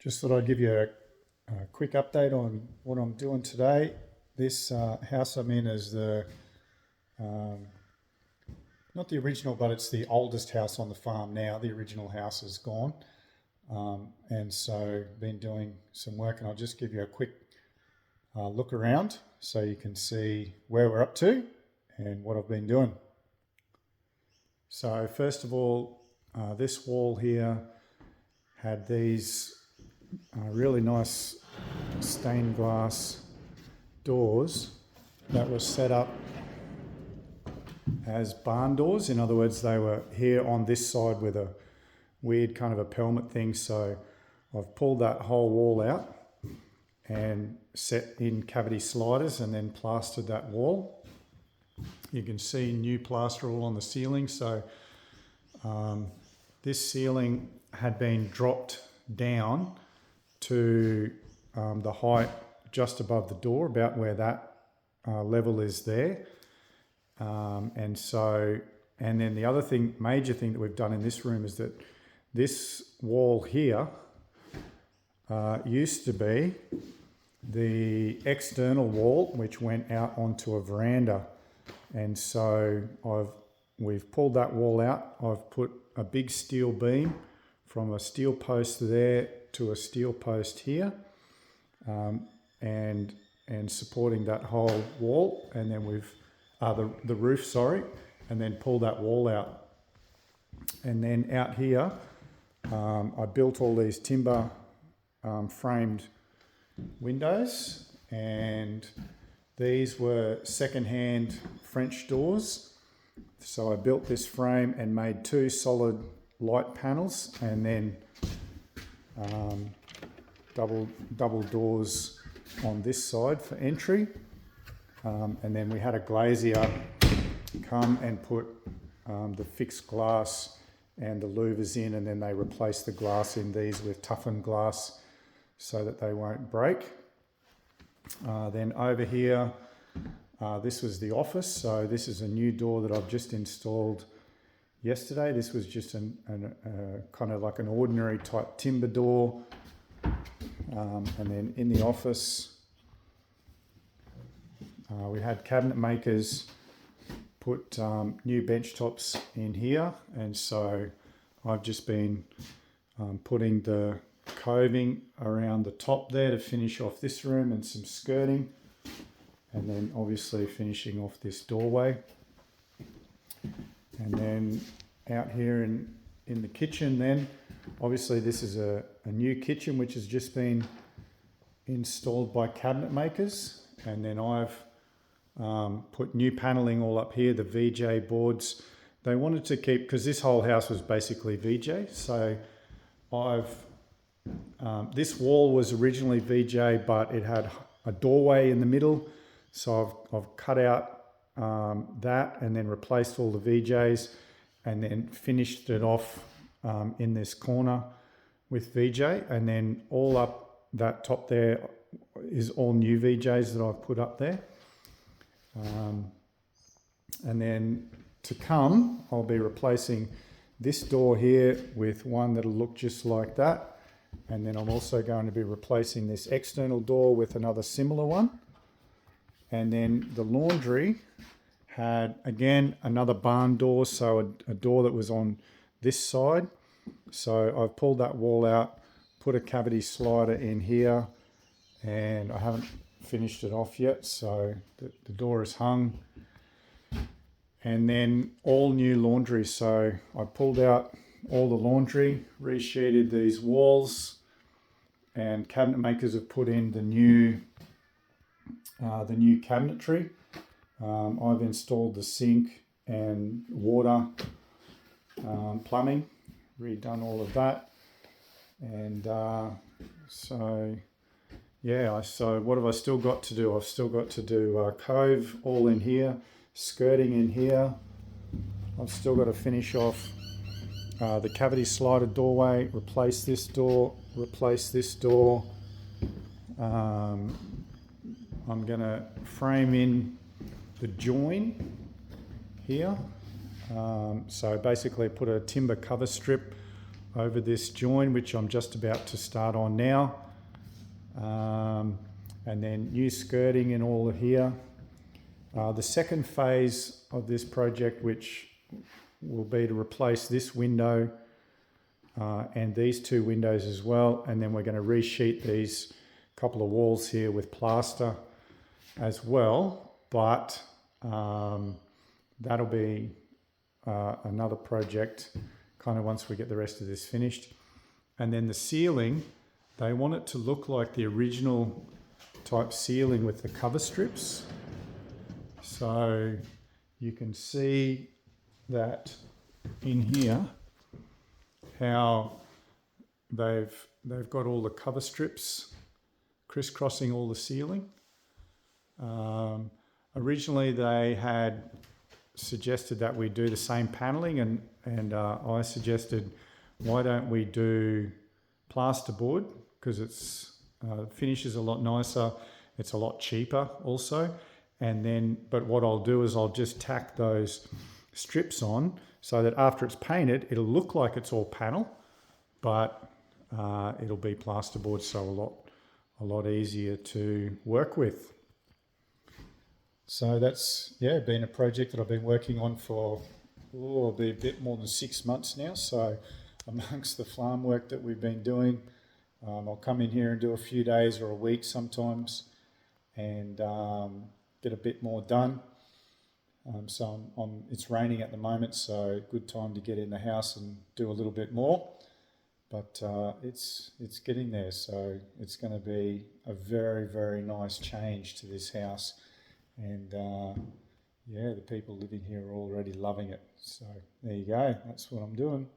Just thought I'd give you a quick update on what I'm doing today. This house I'm in is um, not the original, but it's the oldest house on the farm now. The original house is gone. And so been doing some work, and I'll just give you a quick look around so you can see where we're up to and what I've been doing. So first of all, this wall here had these really nice stained glass doors that were set up as barn doors. In other words, they were here on this side with a weird kind of a pelmet thing. So I've pulled that whole wall out and set in cavity sliders and then plastered that wall. You can see new plaster all on the ceiling. So this ceiling had been dropped down to the height just above the door, about where that level is there. And then the other thing, major thing that we've done in this room is that this wall here used to be the external wall, which went out onto a veranda. And so we've pulled that wall out. I've put a big steel beam from a steel post there to a steel post here, and supporting that whole wall, and then we've the roof, sorry, and then pull that wall out. And then out here, I built all these timber framed windows, and these were second-hand French doors. So I built this frame and made two solid light panels, and then double doors on this side for entry. And then we had a glazier come and put the fixed glass and the louvers in, and then they replaced the glass in these with toughened glass so that they won't break. Then over here, this was the office. So this is a new door that I've just installed yesterday. This was just a kind of like an ordinary type timber door. And then in the office, we had cabinet makers put new bench tops in here. And so I've just been putting the coving around the top there to finish off this room and some skirting. And then obviously finishing off this doorway. And then out here in the kitchen then, obviously this is a new kitchen which has just been installed by cabinet makers. And then I've put new paneling all up here, the VJ boards. They wanted to keep, because this whole house was basically VJ, so this wall was originally VJ, but it had a doorway in the middle. So I've cut out that and then replaced all the VJs, and then finished it off in this corner with VJ. And then all up that top there is all new VJs that I've put up there. And then to come, I'll be replacing this door here with one that'll look just like that. And then I'm also going to be replacing this external door with another similar one. And then the laundry had, again, another barn door, so a door that was on this side. So I've pulled that wall out, put a cavity slider in here, and I haven't finished it off yet, so the door is hung. And then all new laundry. So I pulled out all the laundry, resheeted these walls, and cabinet makers have put in the new cabinetry. I've installed the sink and water, plumbing, redone all of that. And so what have I still got to do? I've still got to do cove all in here, skirting in here. I've still got to finish off the cavity slider doorway, replace this door, replace this door. I'm going to frame in the join here. So basically put a timber cover strip over this join, which I'm just about to start on now. And then new skirting and all of here. The second phase of this project, which will be to replace this window and these two windows as well. And then we're going to resheet these couple of walls here with plaster as well. But that'll be another project kind of once we get the rest of this finished. And then the ceiling, they want it to look like the original type ceiling with the cover strips. So you can see that in here how they've got all the cover strips crisscrossing all the ceiling. Originally they had suggested that we do the same paneling, and I suggested, why don't we do plasterboard, because it's finish is a lot nicer, it's a lot cheaper also. And then, but what I'll do is I'll just tack those strips on so that after it's painted, it'll look like it's all panel, but it'll be plasterboard, so a lot easier to work with. So that's, yeah, been a project that I've been working on for, it'll be a bit more than 6 months now. So amongst the farm work that we've been doing, I'll come in here and do a few days or a week sometimes and get a bit more done. So it's raining at the moment, so good time to get in the house and do a little bit more. But it's getting there, so it's going to be a very, very nice change to this house. And yeah, the people living here are already loving it. So there you go, that's what I'm doing.